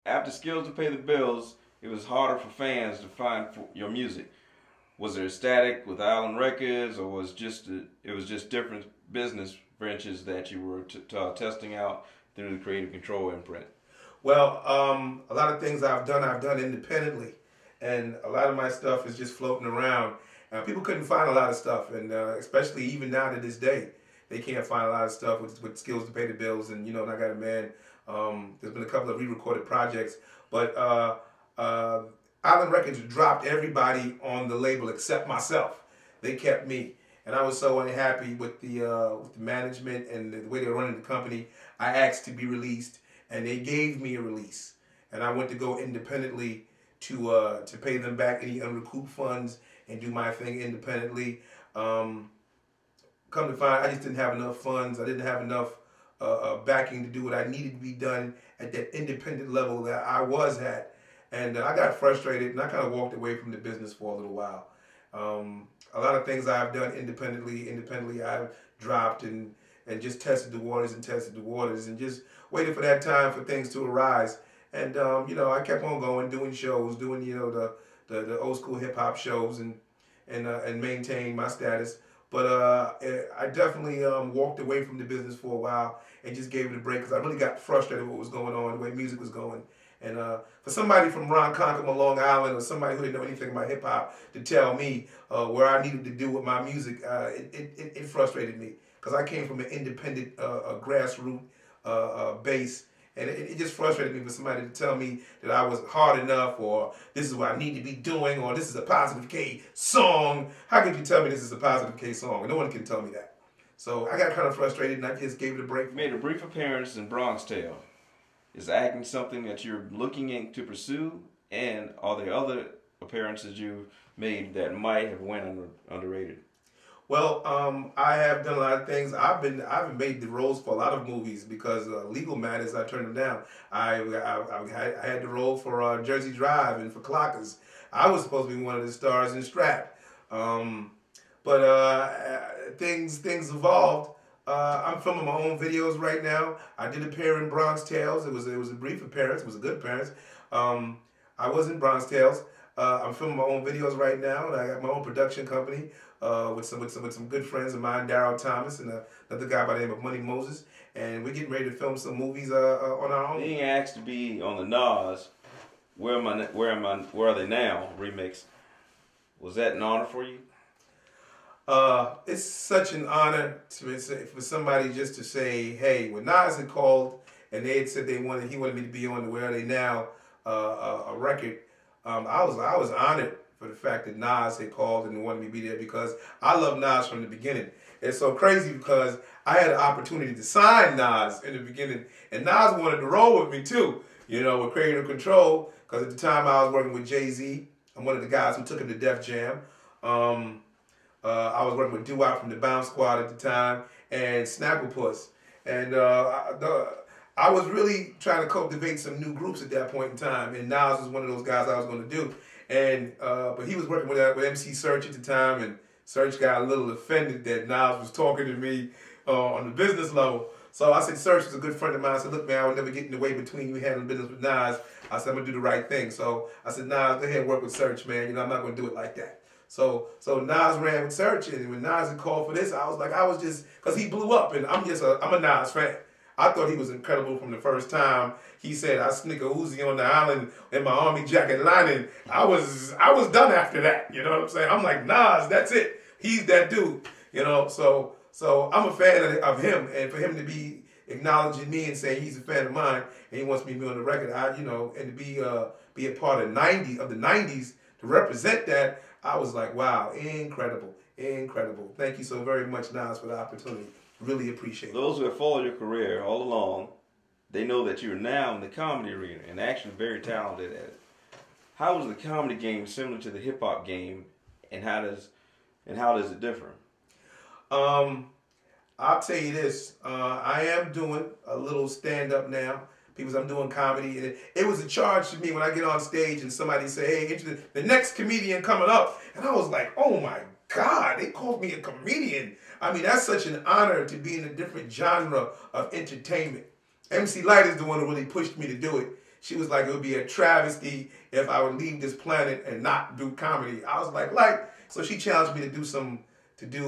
after Skillz to pay the bills, it was harder for fans to find your music. Was there static with Island Records, or it was just different business branches that you were testing out through the Creative Control imprint? Well, a lot of things I've done independently, and a lot of my stuff is just floating around. People couldn't find a lot of stuff, and especially even now to this day, they can't find a lot of stuff with Skillz to pay the bills. And and I got a man. There's been a couple of re-recorded projects, but Island Records dropped everybody on the label except myself. They kept me, and I was so unhappy with the management and the way they were running the company. I asked to be released, and they gave me a release, and I went to go independently to pay them back any unrecouped funds and do my thing independently. Come to find, I just didn't have enough funds. I didn't have enough backing to do what I needed to be done at that independent level that I was at. And I got frustrated, and I kind of walked away from the business for a little while. A lot of things I've done independently I've dropped and just tested the waters and just waited for that time for things to arise. And I kept on going, doing shows, doing the old school hip hop shows, and maintained my status. But I definitely walked away from the business for a while and just gave it a break because I really got frustrated with what was going on, the way music was going. And for somebody from Ronkonkoma, Long Island, or somebody who didn't know anything about hip hop to tell me where I needed to do with my music, it frustrated me because I came from an independent, grassroots base. And it just frustrated me for somebody to tell me that I was hard enough, or this is what I need to be doing, or this is a Positve K song. How could you tell me this is a Positve K song? No one can tell me that. So I got kind of frustrated, and I just gave it a break. You made a brief appearance in Bronx Tale. Is acting something that you're looking to pursue? And are there other appearances you've made that might have went underrated? Well, I have done a lot of things. I've made the roles for a lot of movies because legal matters. I turned them down. I had the role for Jersey Drive and for Clockers. I was supposed to be one of the stars in Strap, but things evolved. I'm filming my own videos right now. I did appear in Bronx Tales. It was a brief appearance. It was a good appearance. I was in Bronx Tales. I'm filming my own videos right now, and I got my own production company with some good friends of mine, Darryl Thomas and another guy by the name of Money Moses, and we're getting ready to film some movies on our own. Being asked to be on the Nas, Where Are They Now remix, was that an honor for you? It's such an honor for somebody just to say, hey, when Nas had called and they had said he wanted me to be on the Where Are They Now a record. I was honored for the fact that Nas had called and wanted me to be there because I love Nas from the beginning. It's so crazy because I had an opportunity to sign Nas in the beginning, and Nas wanted to roll with me too, with Creative Control, because at the time I was working with Jay-Z. I'm one of the guys who took him to Def Jam. I was working with Doo-Wop from the Bounce Squad at the time, and Snagglepuss. And I was really trying to cultivate some new groups at that point in time, and Nas was one of those guys I was going to do. And but he was working with MC Search at the time, and Search got a little offended that Nas was talking to me on the business level. So I said, Search was a good friend of mine. I said, look, man, I would never get in the way between you handling business with Nas. I said, I'm going to do the right thing. So I said, Nas, go ahead and work with Search, man. I'm not going to do it like that. So Nas ran with Search, and when Nas had called for this, I was just, because he blew up, and I'm a Nas fan. I thought he was incredible from the first time he said, I sneak a Uzi on the island in my army jacket lining. I was done after that, you know what I'm saying? I'm like, Nas, that's it. He's that dude, So I'm a fan of him, and for him to be acknowledging me and saying he's a fan of mine, and he wants me to be on the record, and to be a part of the 90s to represent that, I was like, wow, incredible, incredible. Thank you so very much, Nas, for the opportunity. Really appreciate it. Those who have followed your career all along, they know that you're now in the comedy arena and actually very talented at it. How is the comedy game similar to the hip hop game, and how does it differ? I'll tell you this. I am doing a little stand up now because I'm doing comedy, and it was a charge to me when I get on stage and somebody say, "Hey, the next comedian coming up," and I was like, "Oh my God, they called me a comedian." I mean, that's such an honor to be in a different genre of entertainment. MC Light is the one who really pushed me to do it. She was like, it would be a travesty if I would leave this planet and not do comedy. I was like, so she challenged me to do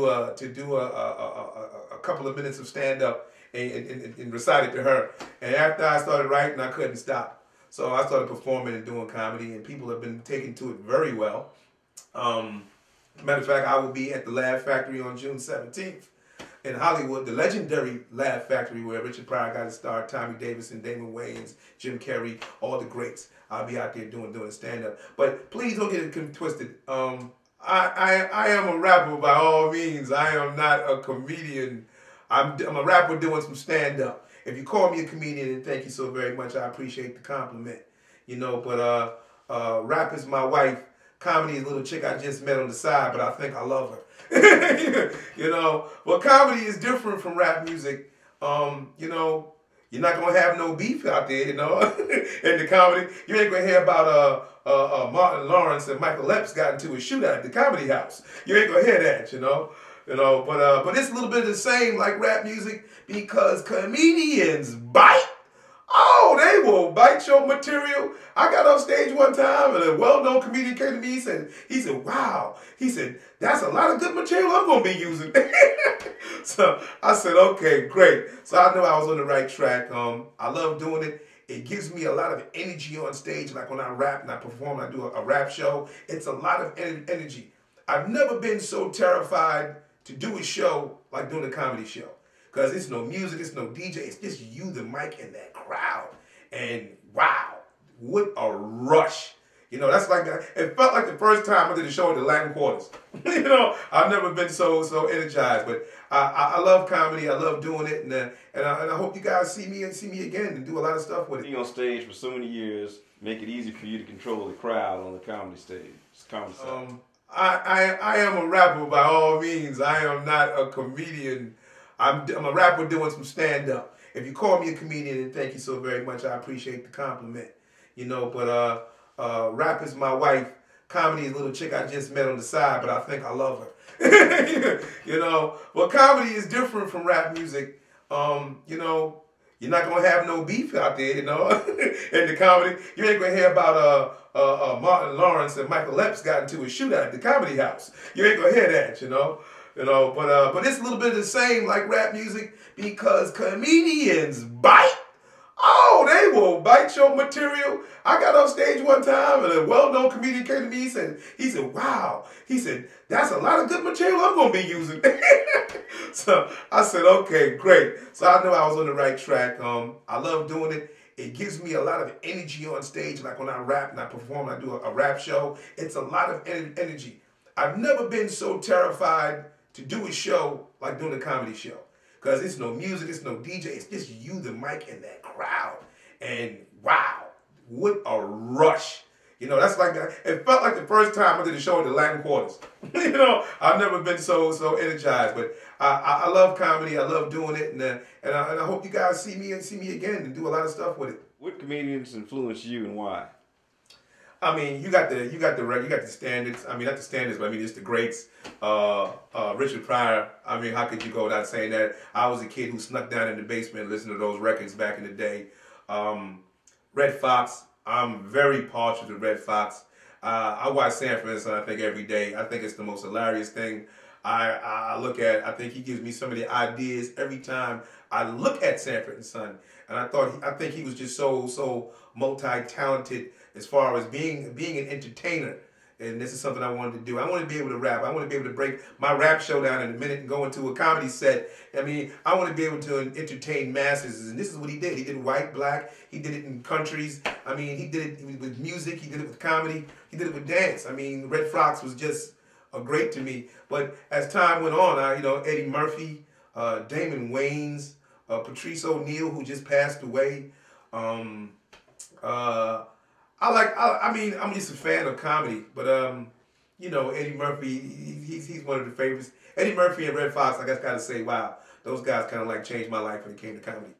a couple of minutes of stand up and recite it to her. And after I started writing, I couldn't stop. So I started performing and doing comedy, and people have been taking to it very well. Matter of fact, I will be at the Laugh Factory on June 17th in Hollywood, the legendary Laugh Factory where Richard Pryor got his start, Tommy Davidson, Damon Wayans, Jim Carrey, all the greats. I'll be out there doing stand-up. But please don't get it twisted. I am a rapper by all means. I am not a comedian. I'm a rapper doing some stand-up. If you call me a comedian, then thank you so very much. I appreciate the compliment. You know, but rap is my wife. Comedy is a little chick I just met on the side, but I think I love her. You know, but comedy is different from rap music. You know, you're not gonna have no beef out there, you know, in the comedy. You ain't gonna hear about Martin Lawrence and Michael Epps got into a shootout at the Comedy House. You ain't gonna hear that, you know. But it's a little bit of the same like rap music because comedians bite. Oh, they will bite your material. I got on stage one time and a well-known comedian came to me. He said, wow. He said, that's a lot of good material I'm going to be using. So I said, okay, great. So I knew I was on the right track. I love doing it. It gives me a lot of energy on stage. Like when I rap and I perform, I do a rap show. It's a lot of energy. I've never been so terrified to do a show like doing a comedy show. Because it's no music, it's no DJ, it's just you, the mic, and that crowd. And wow, what a rush. You know, that's like, it felt like the first time I did a show at the Latin Quarters. You know, I've never been so energized. But I love comedy, I love doing it, and I hope you guys see me again and do a lot of stuff with it. Being on stage for so many years, make it easy for you to control the crowd on the comedy stage. It's comedy side. I am a rapper by all means. I am not a comedian. I'm a rapper doing some stand-up. If you call me a comedian, then thank you so very much. I appreciate the compliment. You know, but rap is my wife. Comedy is a little chick I just met on the side, but I think I love her. You know, but comedy is different from rap music. You know, you're not going to have no beef out there, you know, in the comedy. You ain't going to hear about Martin Lawrence and Michael Epps got into a shootout at the Comedy House. You ain't going to hear that, you know. But it's a little bit of the same like rap music because comedians bite. Oh, they will bite your material. I got on stage one time and a well-known comedian came to me. He said, wow. He said, that's a lot of good material I'm going to be using. So I said, okay, great. So I knew I was on the right track. I love doing it. It gives me a lot of energy on stage. Like when I rap and I perform, I do a rap show. It's a lot of energy. I've never been so terrified to do a show like doing a comedy show. Because it's no music, it's no DJ, it's just you, the mic, and that crowd. And wow, what a rush. You know, that's like, it felt like the first time I did a show at the Latin Quarters. You know, I've never been so energized. But I love comedy, I love doing it, and I hope you guys see me again and do a lot of stuff with it. What comedians influence you and why? I mean, you got the standards. I mean, not the standards, but I mean, it's the greats. Richard Pryor. I mean, how could you go without saying that? I was a kid who snuck down in the basement and listened to those records back in the day. Red Fox. I'm very partial to Red Fox. I watch Sanford and Son, I think, every day. I think it's the most hilarious thing. I look at. I think he gives me some of the ideas every time I look at Sanford and Son, and I think he was just so multi-talented as far as being an entertainer. And this is something I wanted to do. I want to be able to rap. I want to be able to break my rap show down in a minute and go into a comedy set. I mean, I want to be able to entertain masses. And this is what he did. He did white, black. He did it in countries. I mean, he did it with music. He did it with comedy. He did it with dance. I mean, Red Fox was just great to me. But as time went on, you know, Eddie Murphy, Damon Wayans, Patrice O'Neal, who just passed away. I mean, I'm just a fan of comedy, but you know, Eddie Murphy, he's one of the favorites. Eddie Murphy and Red Fox, I guess, gotta say, wow, those guys kind of like changed my life when it came to comedy.